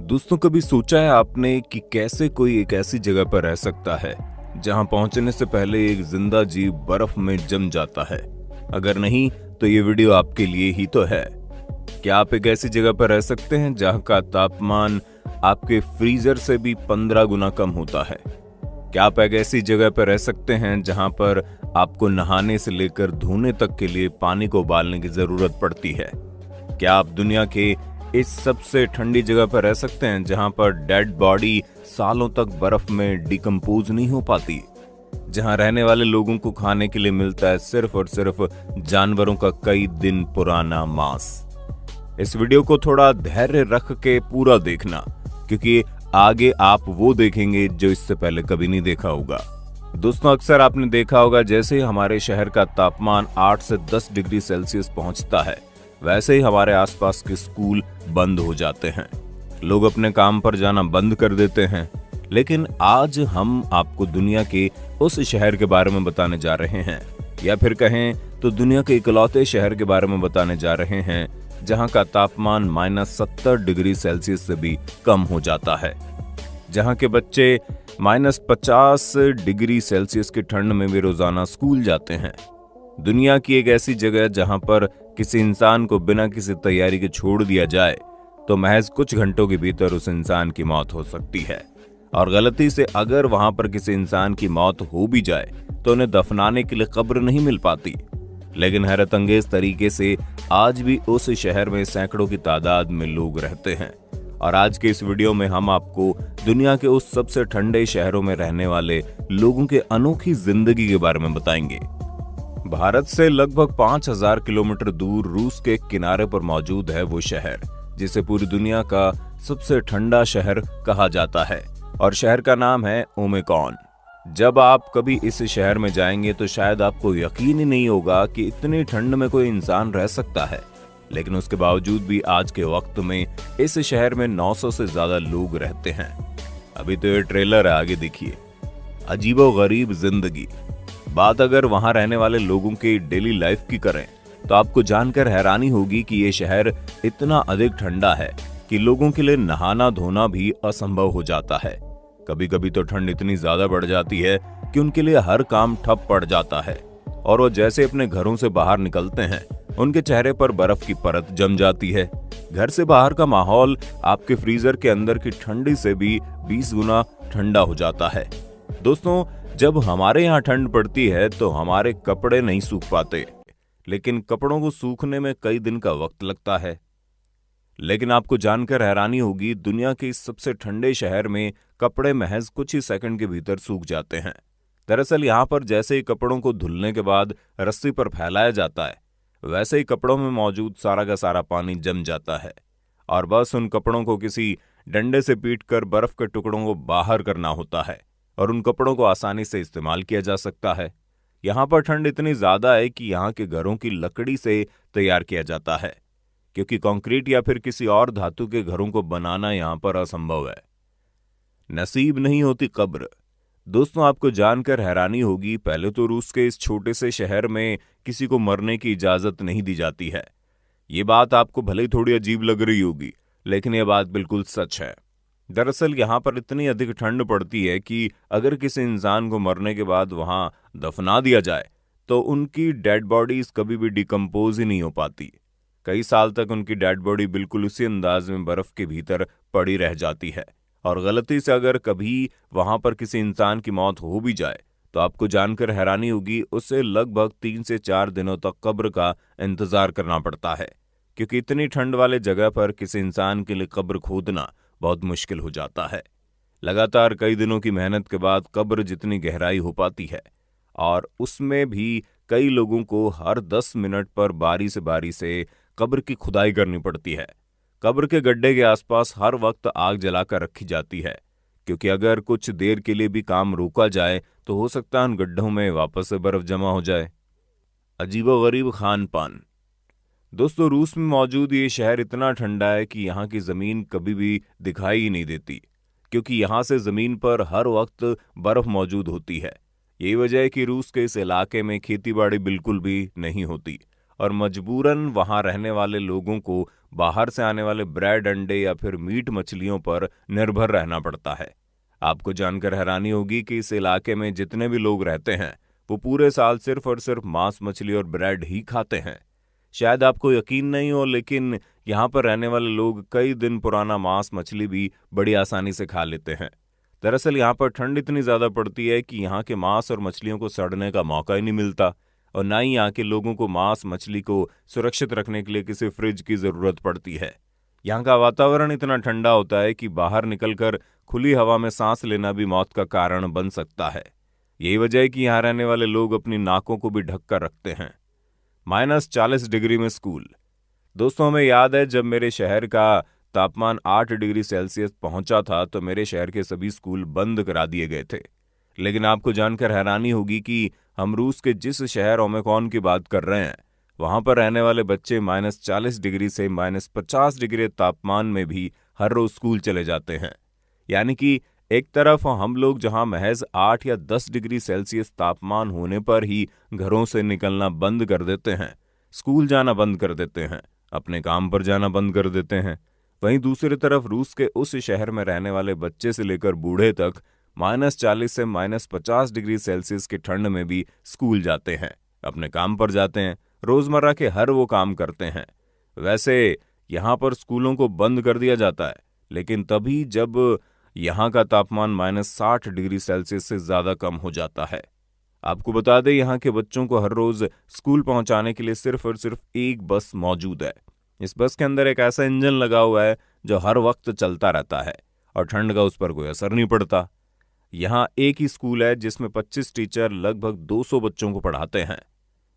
दोस्तों, कभी सोचा है आपने कि कैसे कोई एक ऐसी जगह पर रह सकता है जहां पहुंचने से पहले एक जिंदा जीव बर्फ में जम जाता है? अगर नहीं तो ये वीडियो आपके लिए ही तो है। क्या आप एक ऐसी जगह पर रह सकते हैं जहां का तापमान आपके फ्रीजर से भी 15 गुना कम होता है? क्या आप एक ऐसी जगह पर रह सकते हैं जहां पर आपको नहाने से लेकर धोने तक के लिए पानी को उबालने की जरूरत पड़ती है? क्या आप दुनिया के इस सबसे ठंडी जगह पर रह सकते हैं जहां पर डेड बॉडी सालों तक बर्फ में डिकम्पोज नहीं हो पाती, जहां रहने वाले लोगों को खाने के लिए मिलता है सिर्फ और सिर्फ जानवरों का कई दिन पुराना मांस? इस वीडियो को थोड़ा धैर्य रख के पूरा देखना, क्योंकि आगे आप वो देखेंगे जो इससे पहले कभी नहीं देखा होगा। दोस्तों, अक्सर आपने देखा होगा जैसे ही हमारे शहर का तापमान 8 से 10 डिग्री सेल्सियस पहुंचता है, वैसे ही हमारे आसपास के स्कूल बंद हो जाते हैं, लोग अपने काम पर जाना बंद कर देते हैं। लेकिन आज हम आपको दुनिया के उस शहर के बारे में बताने जा रहे हैं, या फिर कहें तो दुनिया के इकलौते शहर के बारे में बताने जा रहे हैं जहां का तापमान -70 डिग्री सेल्सियस से भी कम हो जाता है, जहां के बच्चे -50 डिग्री सेल्सियस की ठंड में भी रोजाना स्कूल जाते हैं। दुनिया की एक ऐसी जगह जहां पर किसी इंसान को बिना किसी तैयारी के छोड़ दिया जाए तो महज कुछ घंटों के भीतर उस इंसान की मौत हो सकती है, और गलती से अगर वहां पर किसी इंसान की मौत हो भी जाए तो उन्हें दफनाने के लिए कब्र नहीं मिल पाती। लेकिन हैरत अंगेज तरीके से आज भी उस शहर में सैकड़ों की तादाद में लोग रहते हैं। और आज के इस वीडियो में हम आपको दुनिया के उस सबसे ठंडे शहरों में रहने वाले लोगों के अनोखी जिंदगी के बारे में बताएंगे। भारत से लगभग 5000 किलोमीटर दूर रूस के किनारे पर मौजूद है वो शहर जिसे पूरी दुनिया का सबसे ठंडा शहर कहा जाता है, और शहर का नाम है ओमिकॉन। जब आप कभी इस शहर में जाएंगे तो शायद आपको यकीन ही नहीं होगा कि इतनी ठंड में कोई इंसान रह सकता है। लेकिन उसके बावजूद भी आज के वक्त में इस शहर में 900 से ज्यादा लोग रहते हैं। अभी तो ये ट्रेलर है, आगे देखिए। अजीबोगरीब जिंदगी। बात अगर वहां रहने वाले लोगों की डेली लाइफ की करें तो आपको जानकर हैरानी होगी कि ये शहर इतना अधिक ठंडा है कि लोगों के लिए नहाना धोना भी असंभव हो जाता है। कभी कभी तो ठंड इतनी ज्यादा बढ़ जाती है कि उनके लिए हर काम ठप पड़ जाता है, और वो जैसे अपने घरों से बाहर निकलते हैं उनके चेहरे पर बर्फ की परत जम जाती है। घर से बाहर का माहौल आपके फ्रीजर के अंदर की ठंडी से भी 20 गुना ठंडा हो जाता है। दोस्तों, जब हमारे यहाँ ठंड पड़ती है तो हमारे कपड़े नहीं सूख पाते, लेकिन कपड़ों को सूखने में कई दिन का वक्त लगता है। लेकिन आपको जानकर हैरानी होगी, दुनिया के इस सबसे ठंडे शहर में कपड़े महज कुछ ही सेकंड के भीतर सूख जाते हैं। दरअसल यहाँ पर जैसे ही कपड़ों को धुलने के बाद रस्सी पर फैलाया जाता है, वैसे ही कपड़ों में मौजूद सारा का सारा पानी जम जाता है, और बस उन कपड़ों को किसी डंडे से पीटकर बर्फ के टुकड़ों को बाहर करना होता है, और उन कपड़ों को आसानी से इस्तेमाल किया जा सकता है। यहाँ पर ठंड इतनी ज्यादा है कि यहाँ के घरों की लकड़ी से तैयार किया जाता है, क्योंकि कंक्रीट या फिर किसी और धातु के घरों को बनाना यहाँ पर असंभव है। नसीब नहीं होती कब्र। दोस्तों, आपको जानकर हैरानी होगी, पहले तो रूस के इस छोटे से शहर में किसी को मरने की इजाजत नहीं दी जाती है। ये बात आपको भले ही थोड़ी अजीब लग रही होगी, लेकिन यह बात बिल्कुल सच है। दरअसल यहाँ पर इतनी अधिक ठंड पड़ती है कि अगर किसी इंसान को मरने के बाद वहां दफना दिया जाए तो उनकी डेड बॉडीज कभी भी डिकम्पोज ही नहीं हो पाती। कई साल तक उनकी डेड बॉडी बिल्कुल उसी अंदाज में बर्फ के भीतर पड़ी रह जाती है, और गलती से अगर कभी वहां पर किसी इंसान की मौत हो भी जाए तो आपको जानकर हैरानी होगी, उसे लगभग 3 से 4 दिनों तक कब्र का इंतजार करना पड़ता है, क्योंकि इतनी ठंड वाले जगह पर किसी इंसान के लिए कब्र खोदना बहुत मुश्किल हो जाता है। लगातार कई दिनों की मेहनत के बाद कब्र जितनी गहराई हो पाती है, और उसमें भी कई लोगों को हर 10 मिनट पर बारी से कब्र की खुदाई करनी पड़ती है। कब्र के गड्ढे के आसपास हर वक्त आग जलाकर रखी जाती है, क्योंकि अगर कुछ देर के लिए भी काम रोका जाए तो हो सकता है उन गड्ढों में वापस से बर्फ जमा हो जाए। अजीबोगरीब खान पान। दोस्तों, रूस में मौजूद ये शहर इतना ठंडा है कि यहाँ की जमीन कभी भी दिखाई ही नहीं देती, क्योंकि यहाँ से जमीन पर हर वक्त बर्फ मौजूद होती है। यही वजह है कि रूस के इस इलाके में खेतीबाड़ी बिल्कुल भी नहीं होती, और मजबूरन वहां रहने वाले लोगों को बाहर से आने वाले ब्रेड, अंडे या फिर मीट मछलियों पर निर्भर रहना पड़ता है। आपको जानकर हैरानी होगी कि इस इलाके में जितने भी लोग रहते हैं वो पूरे साल सिर्फ और सिर्फ मांस, मछली और ब्रेड ही खाते हैं। शायद आपको यकीन नहीं हो, लेकिन यहाँ पर रहने वाले लोग कई दिन पुराना मांस, मछली भी बड़ी आसानी से खा लेते हैं। दरअसल यहाँ पर ठंड इतनी ज्यादा पड़ती है कि यहाँ के मांस और मछलियों को सड़ने का मौका ही नहीं मिलता, और ना ही यहाँ के लोगों को मांस, मछली को सुरक्षित रखने के लिए किसी फ्रिज की जरूरत पड़ती है। यहाँ का वातावरण इतना ठंडा होता है कि बाहर निकलकर खुली हवा में सांस लेना भी मौत का कारण बन सकता है। यही वजह है कि यहाँ रहने वाले लोग अपनी नाकों को भी ढक कर रखते हैं। -40 डिग्री में स्कूल। दोस्तों, हमें याद है जब मेरे शहर का तापमान 8 डिग्री सेल्सियस पहुंचा था तो मेरे शहर के सभी स्कूल बंद करा दिए गए थे। लेकिन आपको जानकर हैरानी होगी कि हम रूस के जिस शहर ओमिक्रॉन की बात कर रहे हैं वहां पर रहने वाले बच्चे -40 डिग्री से -50 डिग्री तापमान में भी हर रोज स्कूल चले जाते हैं। यानी कि एक तरफ हम लोग जहां महज 8 या 10 डिग्री सेल्सियस तापमान होने पर ही घरों से निकलना बंद कर देते हैं, स्कूल जाना बंद कर देते हैं, अपने काम पर जाना बंद कर देते हैं, वहीं दूसरी तरफ रूस के उस शहर में रहने वाले बच्चे से लेकर बूढ़े तक -40 से -50 डिग्री सेल्सियस की ठंड में भी स्कूल जाते हैं, अपने काम पर जाते हैं, रोजमर्रा के हर वो काम करते हैं। वैसे यहाँ पर स्कूलों को बंद कर दिया जाता है, लेकिन तभी जब यहाँ का तापमान -60 डिग्री सेल्सियस से ज्यादा कम हो जाता है। आपको बता दें, यहाँ के बच्चों को हर रोज स्कूल पहुंचाने के लिए सिर्फ और सिर्फ एक बस मौजूद है। इस बस के अंदर एक ऐसा इंजन लगा हुआ है जो हर वक्त चलता रहता है और ठंड का उस पर कोई असर नहीं पड़ता। यहाँ एक ही स्कूल है जिसमें 25 टीचर लगभग 200 बच्चों को पढ़ाते हैं।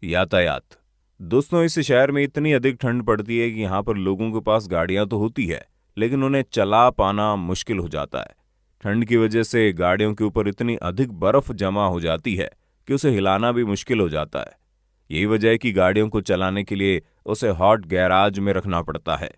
यातायात। दोस्तों, इस शहर में इतनी अधिक ठंड पड़ती है कि यहाँ पर लोगों के पास गाड़ियां तो होती है, लेकिन उन्हें चला पाना मुश्किल हो जाता है। ठंड की वजह से गाड़ियों के ऊपर इतनी अधिक बर्फ जमा हो जाती है कि उसे हिलाना भी मुश्किल हो जाता है। यही वजह है कि गाड़ियों को चलाने के लिए उसे हॉट गैराज में रखना पड़ता है।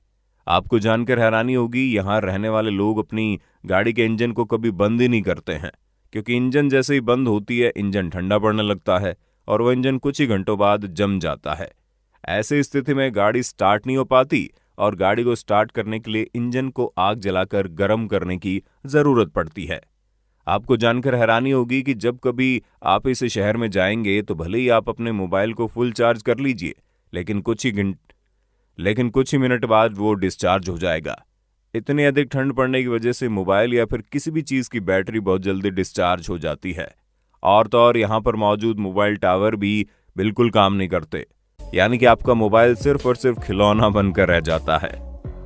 आपको जानकर हैरानी होगी, यहाँ रहने वाले लोग अपनी गाड़ी के इंजन को कभी बंद ही नहीं करते हैं, क्योंकि इंजन जैसे ही बंद होती है इंजन ठंडा पड़ने लगता है और वह इंजन कुछ ही घंटों बाद जम जाता है। ऐसी स्थिति में गाड़ी स्टार्ट नहीं हो पाती और गाड़ी को स्टार्ट करने के लिए इंजन को आग जलाकर गर्म करने की जरूरत पड़ती है। आपको जानकर हैरानी होगी कि जब कभी आप इस शहर में जाएंगे तो भले ही आप अपने मोबाइल को फुल चार्ज कर लीजिए, लेकिन कुछ ही मिनट बाद वो डिस्चार्ज हो जाएगा। इतनी अधिक ठंड पड़ने की वजह से मोबाइल या फिर किसी भी चीज की बैटरी बहुत जल्दी डिस्चार्ज हो जाती है। और तो और यहाँ पर मौजूद मोबाइल टावर भी बिल्कुल काम नहीं करते, यानी कि आपका मोबाइल सिर्फ और सिर्फ खिलौना बनकर रह जाता है।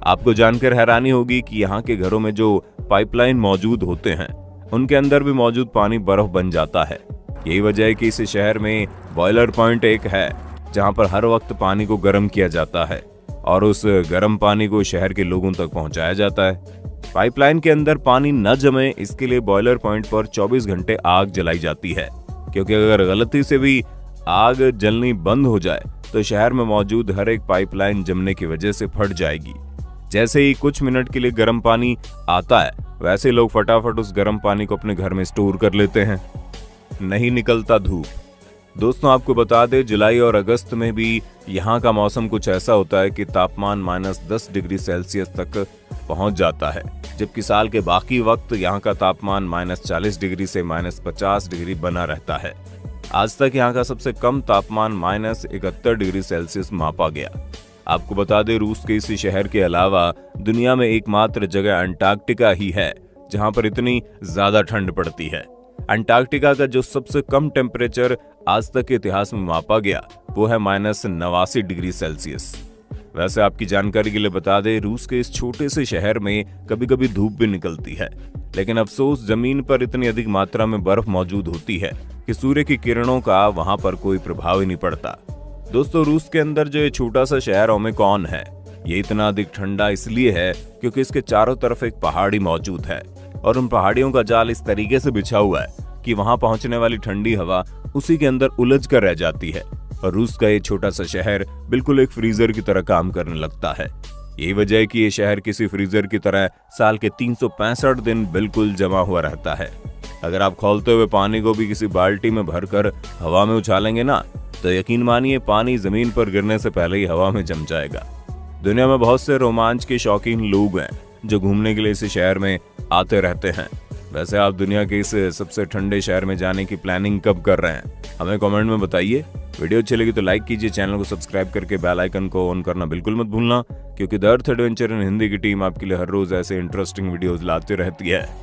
आपको जानकर हैरानी होगी कि यहाँ के घरों में जो पाइपलाइन मौजूद होते हैं उनके अंदर भी मौजूद पानी बर्फ बन जाता है। यही वजह है कि इस शहर में बॉयलर पॉइंट एक है जहां पर हर वक्त पानी को गर्म किया जाता है और उस गर्म पानी को शहर के लोगों तक पहुंचाया जाता है। पाइपलाइन के अंदर पानी न जमे इसके लिए बॉयलर पॉइंट पर 24 घंटे आग जलाई जाती है, क्योंकि अगर गलती से भी आग जलनी बंद हो जाए तो शहर में मौजूद हर एक पाइपलाइन जमने की वजह से फट जाएगी। जैसे ही कुछ मिनट के लिए गर्म पानी आता है, वैसे लोग फटाफट उस गर्म पानी को अपने घर में स्टोर कर लेते हैं। नहीं निकलता धूप। दोस्तों, आपको बता दें, जुलाई और अगस्त में भी यहाँ का मौसम कुछ ऐसा होता है कि तापमान -10 डिग्री सेल्सियस तक पहुंच जाता है, जबकि साल के बाकी वक्त यहाँ का तापमान -40 डिग्री से -50 डिग्री बना रहता है। आज तक यहाँ का सबसे कम तापमान -71 डिग्री सेल्सियस मापा गया। आपको बता दें, रूस के इसी शहर के अलावा दुनिया में एकमात्र जगह अंटार्कटिका ही है जहां पर इतनी ज्यादा ठंड पड़ती है। अंटार्कटिका का जो सबसे कम टेम्परेचर आज तक के इतिहास में मापा गया वो है -89 डिग्री सेल्सियस। वैसे आपकी जानकारी के लिए बता दें, रूस के इस छोटे से शहर में कभी कभी धूप भी निकलती है, लेकिन अफसोस जमीन पर इतनी अधिक मात्रा में बर्फ मौजूद होती है कि सूर्य की किरणों का वहां पर कोई प्रभाव ही नहीं पड़ता। दोस्तों, रूस के अंदर जो ये छोटा सा शहर ओमिक्रॉन है, ये इतना अधिक ठंडा इसलिए है क्योंकि इसके चारों तरफ एक पहाड़ी मौजूद है और उन पहाड़ियों का जाल इस तरीके से बिछा हुआ है कि वहां पहुंचने वाली ठंडी हवा उसी के अंदर उलझ कर रह जाती है और रूस का ये छोटा सा शहर बिल्कुल एक फ्रीजर की तरह काम करने लगता है। यही वजह है कि ये शहर किसी फ्रीजर की तरह साल के 365 दिन बिल्कुल जमा हुआ रहता है। अगर आप खौलते हुए पानी को भी किसी बाल्टी में भरकर हवा में उछालेंगे ना, तो यकीन मानिए पानी जमीन पर गिरने से पहले ही हवा में जम जाएगा। दुनिया में बहुत से रोमांच के शौकीन लोग हैं जो घूमने के लिए इस शहर में आते रहते हैं। वैसे आप दुनिया के इस सबसे ठंडे शहर में जाने की प्लानिंग कब कर रहे हैं, हमें कमेंट में बताइए। वीडियो अच्छी लगी तो लाइक कीजिए, चैनल को सब्सक्राइब करके बेल आइकन को ऑन करना बिल्कुल मत भूलना, क्योंकि the earth adventure in Hindi की टीम आपके लिए हर रोज ऐसे इंटरेस्टिंग वीडियोस लाती रहती है।